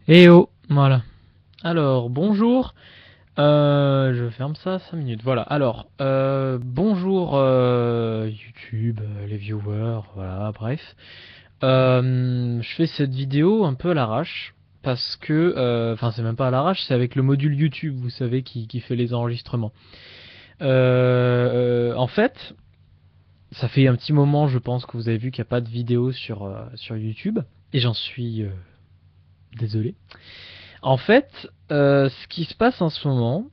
Eh oh, voilà. Alors, bonjour. Je ferme ça 5 minutes. Voilà. Alors, bonjour YouTube, les viewers, voilà, bref. Je fais cette vidéo un peu à l'arrache parce que, enfin, c'est même pas à l'arrache, c'est avec le module YouTube, vous savez, qui fait les enregistrements. En fait, ça fait un petit moment, je pense, que vous avez vu qu'il n'y a pas de vidéo sur YouTube, et j'en suis désolé. En fait, ce qui se passe en ce moment,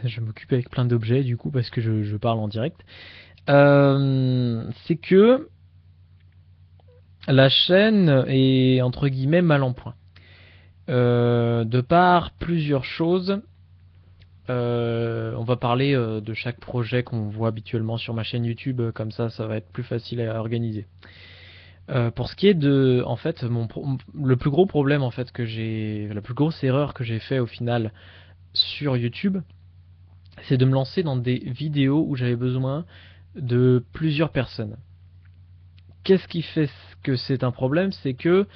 je m'occupe avec plein d'objets du coup parce que je parle en direct, c'est que la chaîne est entre guillemets mal en point. De par plusieurs choses, on va parler de chaque projet qu'on voit habituellement sur ma chaîne YouTube, comme ça va être plus facile à organiser. Pour ce qui est de, en fait, le plus gros problème en fait que j'ai, la plus grosse erreur que j'ai fait au final sur YouTube, c'est de me lancer dans des vidéos où j'avais besoin de plusieurs personnes. Qu'est-ce qui fait que c'est un problème? C'est que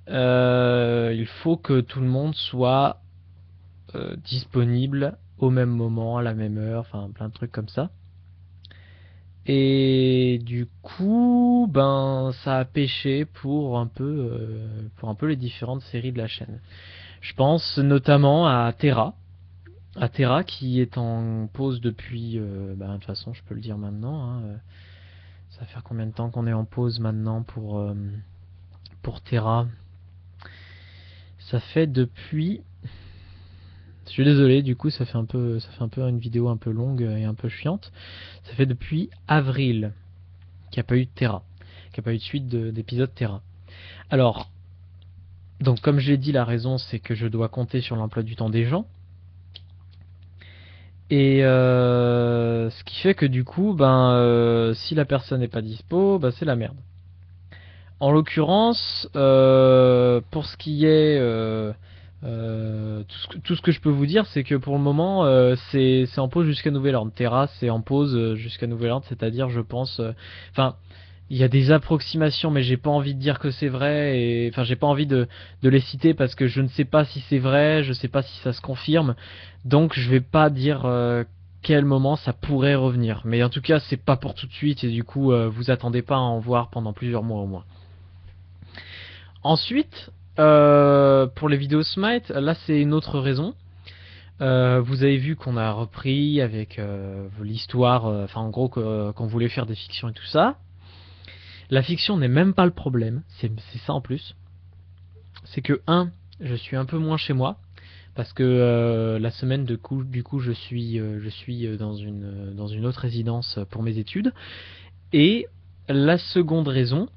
il faut que tout le monde soit disponible au même moment, à la même heure, enfin plein de trucs comme ça. Et du coup, ben ça a pêché pour un peu les différentes séries de la chaîne. Je pense notamment à Terra qui est en pause depuis, ben, de toute façon je peux le dire maintenant, hein, ça va faire combien de temps qu'on est en pause maintenant pour Terra? Ça fait depuis. Je suis désolé, du coup, ça fait un peu une vidéo un peu longue et un peu chiante. Ça fait depuis avril qu'il n'y a pas eu de Terra, qu'il n'y a pas eu de suite d'épisodes Terra. Alors, donc comme je l'ai dit, la raison c'est que je dois compter sur l'emploi du temps des gens. Et ce qui fait que du coup, si la personne n'est pas dispo, ben, c'est la merde. En l'occurrence, pour ce qui est tout ce que je peux vous dire, c'est que pour le moment, c'est en pause jusqu'à nouvel ordre. Terra, c'est en pause jusqu'à nouvel ordre, c'est-à-dire, je pense, enfin, il y a des approximations, mais j'ai pas envie de dire que c'est vrai, et enfin, j'ai pas envie de les citer parce que je ne sais pas si c'est vrai, je sais pas si ça se confirme, donc je vais pas dire quel moment ça pourrait revenir. Mais en tout cas, c'est pas pour tout de suite, et du coup, vous attendez pas à en voir pendant plusieurs mois au moins. Ensuite, pour les vidéos Smite, là c'est une autre raison. Vous avez vu qu'on a repris avec l'histoire, enfin en gros qu'on voulait faire des fictions et tout ça. La fiction n'est même pas le problème, c'est ça en plus. C'est que je suis un peu moins chez moi parce que la semaine du coup je suis dans une autre résidence pour mes études. Et la seconde raison,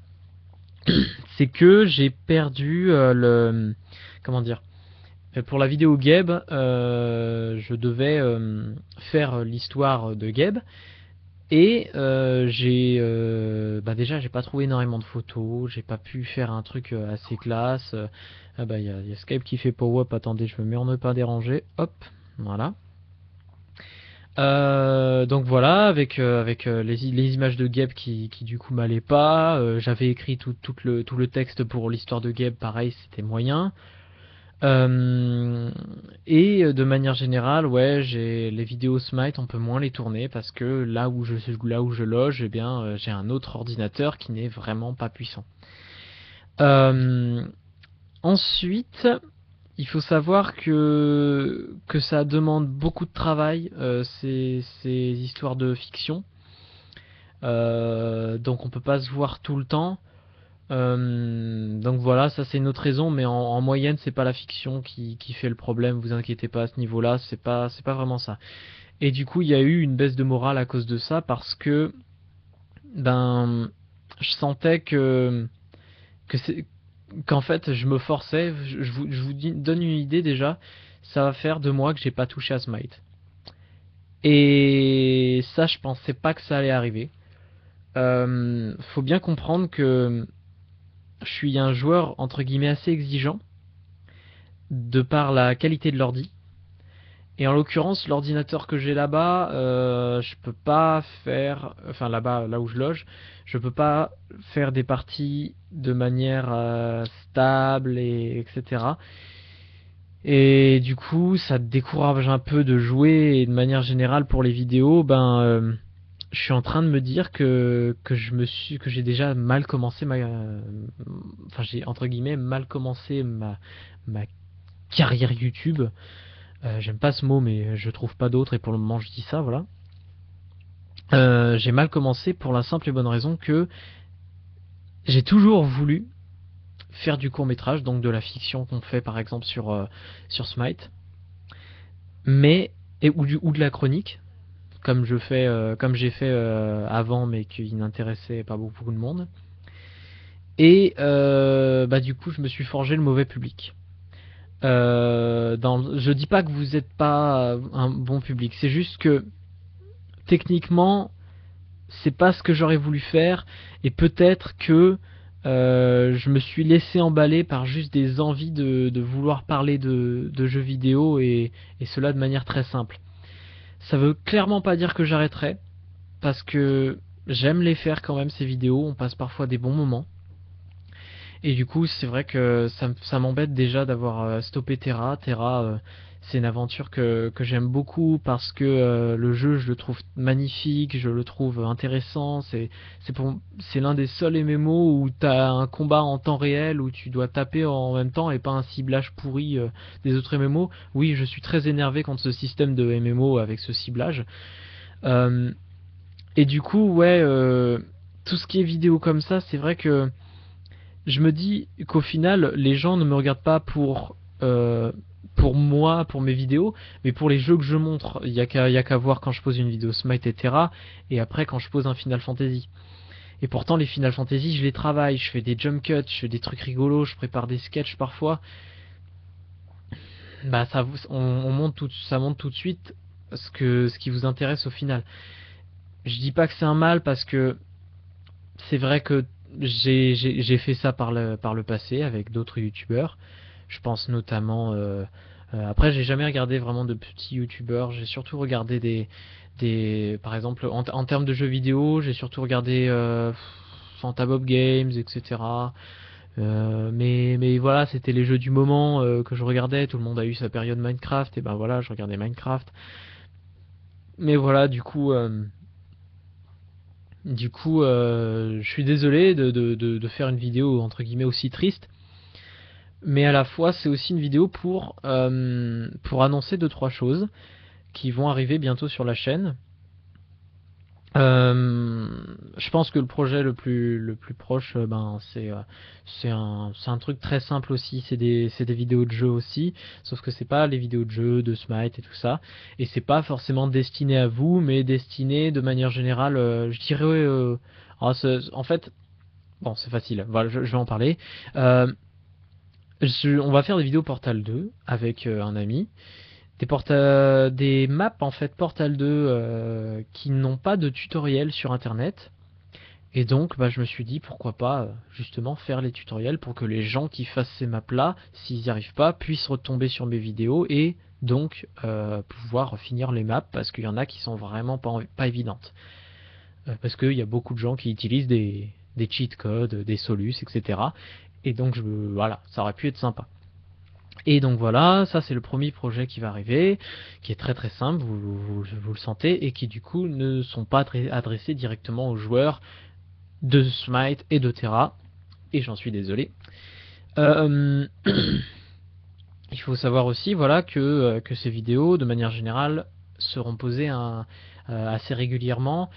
c'est que j'ai perdu le comment dire. Pour la vidéo Geb, je devais faire l'histoire de Geb et déjà j'ai pas trouvé énormément de photos, j'ai pas pu faire un truc assez classe. Ah bah y a Skype qui fait pop-up. Attendez, je me mets en ne pas déranger. Hop, voilà. Donc voilà, avec les images de Geb qui du coup m'allaient pas. J'avais écrit tout le texte pour l'histoire de Geb, pareil, c'était moyen. Euh, et de manière générale, ouais, j'ai les vidéos Smite, on peut moins les tourner parce que là où je loge, eh bien, j'ai un autre ordinateur qui n'est vraiment pas puissant. Euh, Ensuite, il faut savoir que ça demande beaucoup de travail, ces histoires de fiction. Donc on peut pas se voir tout le temps. Donc voilà, ça c'est une autre raison, mais en moyenne c'est pas la fiction qui fait le problème, vous inquiétez pas à ce niveau-là, c'est pas vraiment ça. Et du coup il y a eu une baisse de morale à cause de ça parce que ben je sentais que c'est qu'en fait je me forçais, je vous donne une idée déjà, ça va faire 2 mois que j'ai pas touché à Smite. Et ça je pensais pas que ça allait arriver. Faut bien comprendre que je suis un joueur entre guillemets assez exigeant de par la qualité de l'ordi. Et en l'occurrence, l'ordinateur que j'ai là-bas, je peux pas faire, enfin là-bas, là où je loge, je peux pas faire des parties de manière stable et etc. Et du coup, ça décourage un peu de jouer et de manière générale pour les vidéos, je suis en train de me dire que j'ai déjà mal commencé enfin j'ai entre guillemets mal commencé ma carrière YouTube. J'aime pas ce mot, mais je trouve pas d'autre et pour le moment je dis ça, voilà. J'ai mal commencé pour la simple et bonne raison que j'ai toujours voulu faire du court métrage, donc de la fiction qu'on fait par exemple sur Smite, mais ou de la chronique, comme j'ai fait avant, mais qui n'intéressait pas beaucoup de monde. Et du coup, je me suis forgé le mauvais public. Je dis pas que vous n'êtes pas un bon public, c'est juste que techniquement, c'est pas ce que j'aurais voulu faire, et peut-être que je me suis laissé emballer par juste des envies de vouloir parler de jeux vidéo, et cela de manière très simple. Ça veut clairement pas dire que j'arrêterai, parce que j'aime les faire quand même ces vidéos, on passe parfois des bons moments. Et du coup, c'est vrai que ça m'embête déjà d'avoir stoppé Terra. Terra, c'est une aventure que j'aime beaucoup parce que le jeu, je le trouve magnifique, je le trouve intéressant. C'est l'un des seuls MMO où t'as un combat en temps réel, où tu dois taper en même temps et pas un ciblage pourri des autres MMO. Oui, je suis très énervé contre ce système de MMO avec ce ciblage. Euh, et du coup, ouais, tout ce qui est vidéo comme ça, c'est vrai que je me dis qu'au final, les gens ne me regardent pas pour moi, pour mes vidéos, mais pour les jeux que je montre. Il y a qu'à voir quand je pose une vidéo Smite et Terra, et après quand je pose un Final Fantasy. Et pourtant, les Final Fantasy, je les travaille, je fais des jump cuts, je fais des trucs rigolos, je prépare des sketchs parfois. On monte ça monte tout de suite ce qui vous intéresse au final. Je dis pas que c'est un mal parce que c'est vrai que j'ai fait ça par le passé avec d'autres youtubeurs. Je pense notamment. Après, j'ai jamais regardé vraiment de petits youtubeurs. J'ai surtout regardé par exemple, en termes de jeux vidéo, j'ai surtout regardé Fantabob Games, etc. Mais voilà, c'était les jeux du moment que je regardais. Tout le monde a eu sa période Minecraft, et ben voilà, je regardais Minecraft. Mais voilà, je suis désolé de faire une vidéo entre guillemets aussi triste, mais à la fois c'est aussi une vidéo pour annoncer deux trois choses qui vont arriver bientôt sur la chaîne. Euh, je pense que le projet le plus proche, c'est un truc très simple aussi. C'est des vidéos de jeux aussi, sauf que c'est pas les vidéos de jeux de Smite et tout ça, et c'est pas forcément destiné à vous, mais destiné de manière générale, je dirais. En fait, bon, c'est facile. Voilà, je vais en parler. Euh, on va faire des vidéos Portal 2 avec un ami. Des maps en fait Portal 2 qui n'ont pas de tutoriel sur internet. Et donc je me suis dit pourquoi pas justement faire les tutoriels pour que les gens qui fassent ces maps là, s'ils n'y arrivent pas, puissent retomber sur mes vidéos et donc pouvoir finir les maps parce qu'il y en a qui sont vraiment pas évidentes. Parce qu'il y a beaucoup de gens qui utilisent des cheat codes, des solus, etc. Et donc voilà, ça aurait pu être sympa. Et donc voilà, ça c'est le premier projet qui va arriver, qui est très très simple, vous le sentez, et qui du coup ne sont pas adressés directement aux joueurs de Smite et de Terra, et j'en suis désolé. Euh, il faut savoir aussi voilà, que ces vidéos, de manière générale, seront posées assez régulièrement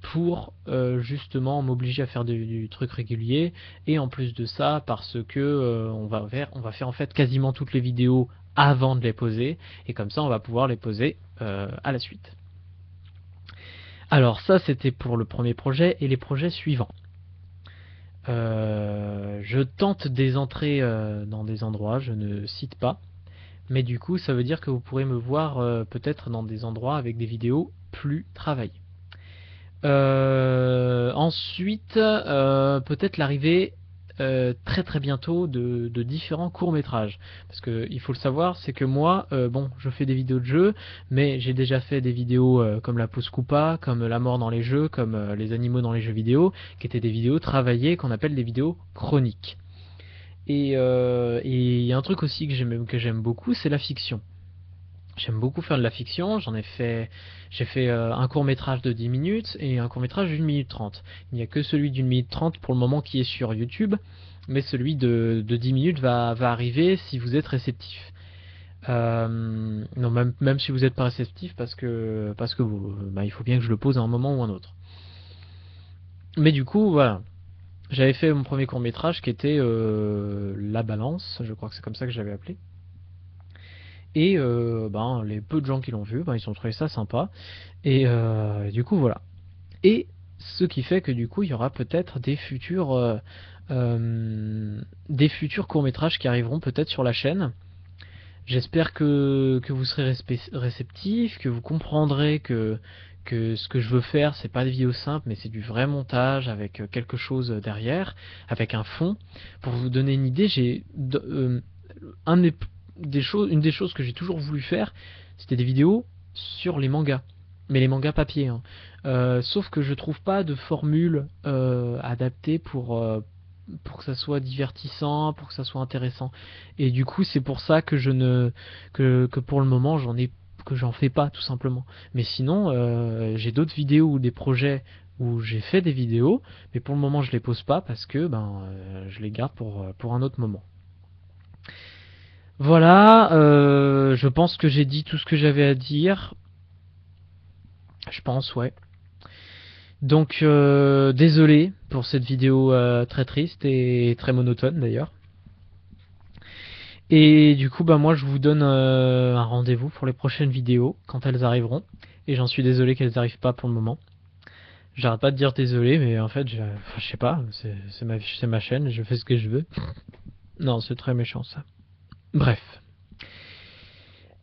pour justement m'obliger à faire du truc régulier, et en plus de ça parce que on va faire en fait quasiment toutes les vidéos avant de les poser, et comme ça on va pouvoir les poser à la suite. Alors ça c'était pour le premier projet, et les projets suivants. Je tente des entrées dans des endroits, je ne cite pas, mais du coup ça veut dire que vous pourrez me voir peut-être dans des endroits avec des vidéos plus travaillées. Ensuite, peut-être l'arrivée très très bientôt de différents courts-métrages. Parce que il faut le savoir, c'est que moi, bon, je fais des vidéos de jeux, mais j'ai déjà fait des vidéos comme la pause Koopa, comme la mort dans les jeux, comme les animaux dans les jeux vidéo, qui étaient des vidéos travaillées qu'on appelle des vidéos chroniques. Et il y a un truc aussi que j'aime beaucoup, c'est la fiction. J'aime beaucoup faire de la fiction, j'ai fait un court métrage de 10 minutes et un court métrage d'une minute 30. Il n'y a que celui d'une minute 30 pour le moment qui est sur YouTube, mais celui de 10 minutes va arriver si vous êtes réceptif. Non, même si vous n'êtes pas réceptif parce que il faut bien que je le pose à un moment ou un autre. Mais du coup, voilà. J'avais fait mon premier court métrage qui était La Balance, je crois que c'est comme ça que j'avais appelé. Et les peu de gens qui l'ont vu, ils ont trouvé ça sympa. Et du coup, voilà. Et ce qui fait que du coup, il y aura peut-être des futurs courts-métrages qui arriveront peut-être sur la chaîne. J'espère que vous serez réceptifs, que vous comprendrez que ce que je veux faire, c'est pas des vidéos simples, mais c'est du vrai montage avec quelque chose derrière, avec un fond. Pour vous donner une idée, un une des choses que j'ai toujours voulu faire, c'était des vidéos sur les mangas. Mais les mangas papier, hein. Sauf que je trouve pas de formule adaptée pour que ça soit divertissant, pour que ça soit intéressant. Et du coup, c'est pour ça que que pour le moment, que j'en fais pas tout simplement. Mais sinon, j'ai d'autres vidéos ou des projets où j'ai fait des vidéos, mais pour le moment, je les pose pas parce que je les garde pour un autre moment. Voilà, je pense que j'ai dit tout ce que j'avais à dire. Je pense, ouais. Donc, désolé pour cette vidéo très triste et très monotone d'ailleurs. Et du coup, moi je vous donne un rendez-vous pour les prochaines vidéos quand elles arriveront. Et j'en suis désolé qu'elles n'arrivent pas pour le moment. J'arrête pas de dire désolé, mais en fait, je sais pas, c'est ma chaîne, je fais ce que je veux. Non, c'est très méchant ça. Bref.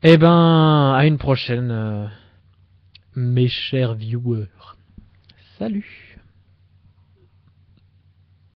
Eh ben, à une prochaine, mes chers viewers. Salut!